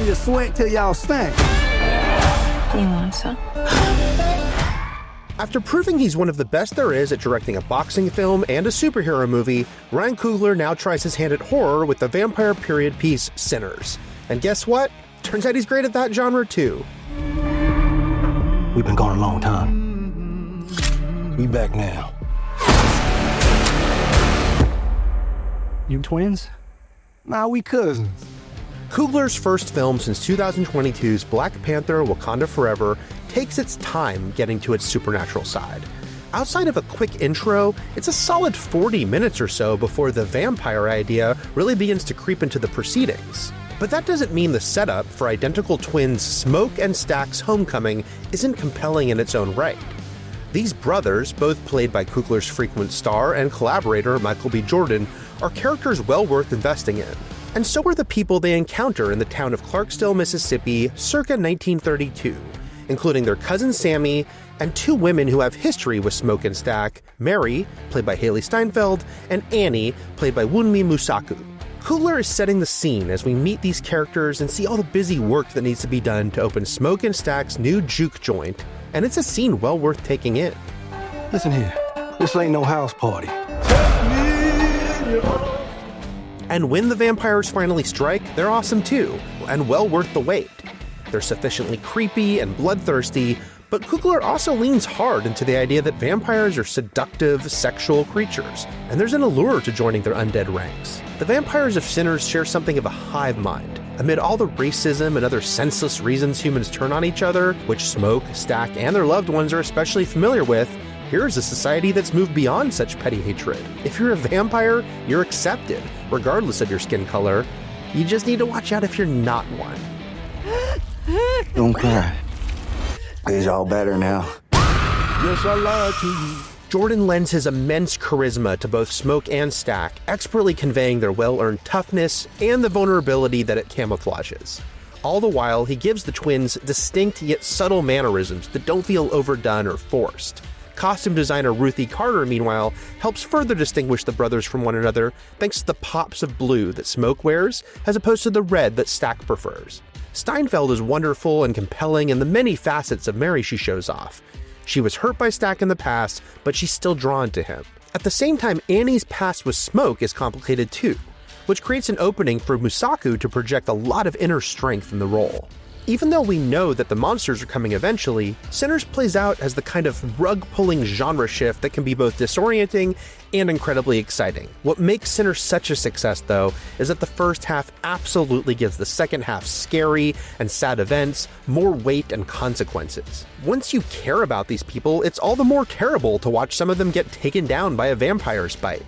you sweat till y'all stink. You want some? After proving he's one of the best there is at directing a boxing film and a superhero movie, Ryan Coogler now tries his hand at horror with the vampire period piece Sinners. And guess what? Turns out he's great at that genre too. We've been gone a long time. We back now. You twins? Nah, we cousins. Coogler's first film since 2022's Black Panther: Wakanda Forever takes its time getting to its supernatural side. Outside of a quick intro, it's a solid 40 minutes or so before the vampire idea really begins to creep into the proceedings. But that doesn't mean the setup for identical twins Smoke and Stack's homecoming isn't compelling in its own right. These brothers, both played by Coogler's frequent star and collaborator Michael B. Jordan, are characters well worth investing in. And so are the people they encounter in the town of Clarksdale, Mississippi, circa 1932, including their cousin Sammy and two women who have history with Smoke and Stack, Mary, played by Haley Steinfeld, and Annie, played by Wunmi Musaku. Coogler is setting the scene as we meet these characters and see all the busy work that needs to be done to open Smoke and Stack's new juke joint, and it's a scene well worth taking in. Listen here, this ain't no house party. And when the vampires finally strike, they're awesome too, and well worth the wait. They're sufficiently creepy and bloodthirsty, but Coogler also leans hard into the idea that vampires are seductive, sexual creatures, and there's an allure to joining their undead ranks. The vampires of Sinners share something of a hive mind. Amid all the racism and other senseless reasons humans turn on each other, which Smoke, Stack, and their loved ones are especially familiar with, here's a society that's moved beyond such petty hatred. If you're a vampire, you're accepted, regardless of your skin color. You just need to watch out if you're not one. Don't cry. It's all better now. Yes, I lied to you. Jordan lends his immense charisma to both Smoke and Stack, expertly conveying their well-earned toughness and the vulnerability that it camouflages. All the while, he gives the twins distinct yet subtle mannerisms that don't feel overdone or forced. Costume designer Ruth E. Carter, meanwhile, helps further distinguish the brothers from one another thanks to the pops of blue that Smoke wears, as opposed to the red that Stack prefers. Steinfeld is wonderful and compelling in the many facets of Mary she shows off. She was hurt by Stack in the past, but she's still drawn to him. At the same time, Annie's past with Smoke is complicated too, which creates an opening for Musaku to project a lot of inner strength in the role. Even though we know that the monsters are coming eventually, Sinners plays out as the kind of rug-pulling genre shift that can be both disorienting and incredibly exciting. What makes Sinners such a success, though, is that the first half absolutely gives the second half scary and sad events more weight and consequences. Once you care about these people, it's all the more terrible to watch some of them get taken down by a vampire's bite.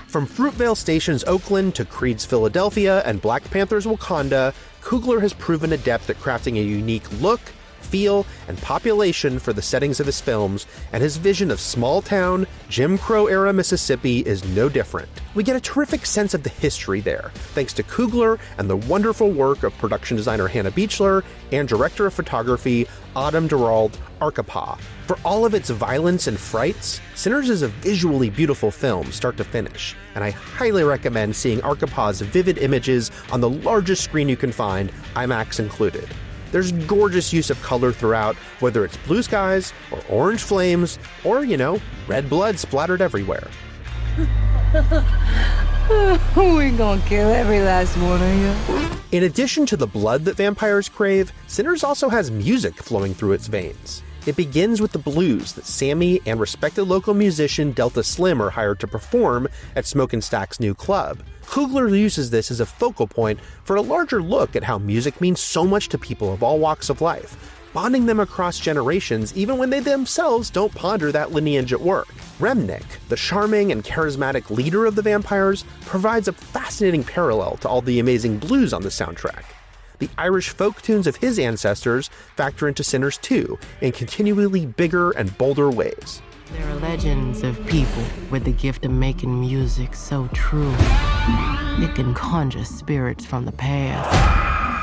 From Fruitvale Station's Oakland to Creed's Philadelphia and Black Panther's Wakanda, Coogler has proven adept at crafting a unique look, feel, and population for the settings of his films, and his vision of small-town, Jim Crow-era Mississippi is no different. We get a terrific sense of the history there, thanks to Coogler and the wonderful work of production designer Hannah Beachler and director of photography Autumn Durald Arkapaw. For all of its violence and frights, Sinners is a visually beautiful film start to finish, and I highly recommend seeing Arkapaw's vivid images on the largest screen you can find, IMAX included. There's gorgeous use of color throughout, whether it's blue skies, or orange flames, or, red blood splattered everywhere. We're gonna kill every last one of you. In addition to the blood that vampires crave, Sinners also has music flowing through its veins. It begins with the blues that Sammy and respected local musician Delta Slim are hired to perform at Smoke and Stack's new club. Coogler uses this as a focal point for a larger look at how music means so much to people of all walks of life, bonding them across generations even when they themselves don't ponder that lineage at work. Remnick, the charming and charismatic leader of the vampires, provides a fascinating parallel to all the amazing blues on the soundtrack. The Irish folk tunes of his ancestors factor into Sinners too, in continually bigger and bolder ways. There are legends of people with the gift of making music so true. It can conjure spirits from the past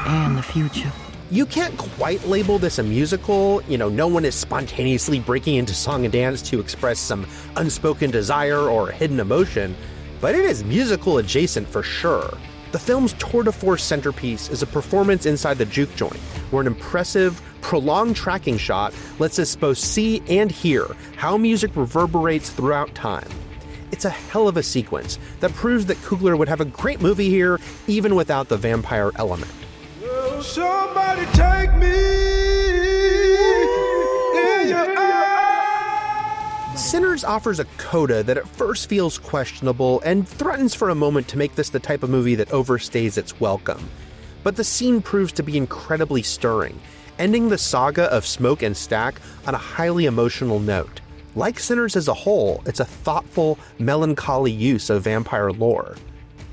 and the future. You can't quite label this a musical. No one is spontaneously breaking into song and dance to express some unspoken desire or hidden emotion, but it is musical adjacent for sure. The film's tour de force centerpiece is a performance inside the juke joint, where an impressive, prolonged tracking shot lets us both see and hear how music reverberates throughout time. It's a hell of a sequence that proves that Coogler would have a great movie here even without the vampire element. Somebody take me in your eyes. Sinners offers a coda that at first feels questionable and threatens for a moment to make this the type of movie that overstays its welcome. But the scene proves to be incredibly stirring, ending the saga of Smoke and Stack on a highly emotional note. Like Sinners as a whole, it's a thoughtful, melancholy use of vampire lore.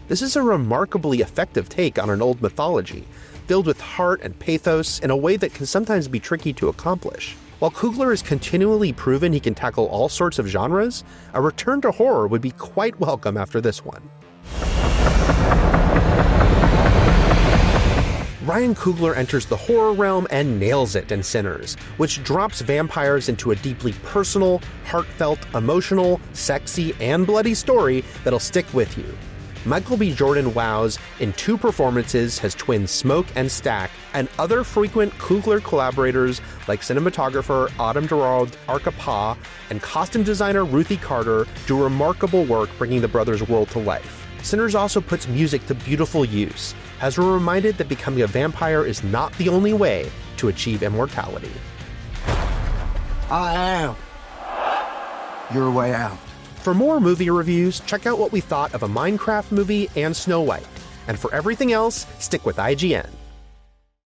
This is a remarkably effective take on an old mythology, filled with heart and pathos in a way that can sometimes be tricky to accomplish. While Coogler has continually proven he can tackle all sorts of genres, a return to horror would be quite welcome after this one. Ryan Coogler enters the horror realm and nails it in Sinners, which drops vampires into a deeply personal, heartfelt, emotional, sexy, and bloody story that'll stick with you. Michael B. Jordan wows in 2 performances as twins Smoke and Stack, and other frequent Coogler collaborators like cinematographer Autumn Durald Arkapaw and costume designer Ruth E. do remarkable work bringing the brothers' world to life. Sinners also puts music to beautiful use, as we're reminded that becoming a vampire is not the only way to achieve immortality. I am your way out. For more movie reviews, check out what we thought of a Minecraft movie and Snow White. And for everything else, stick with IGN.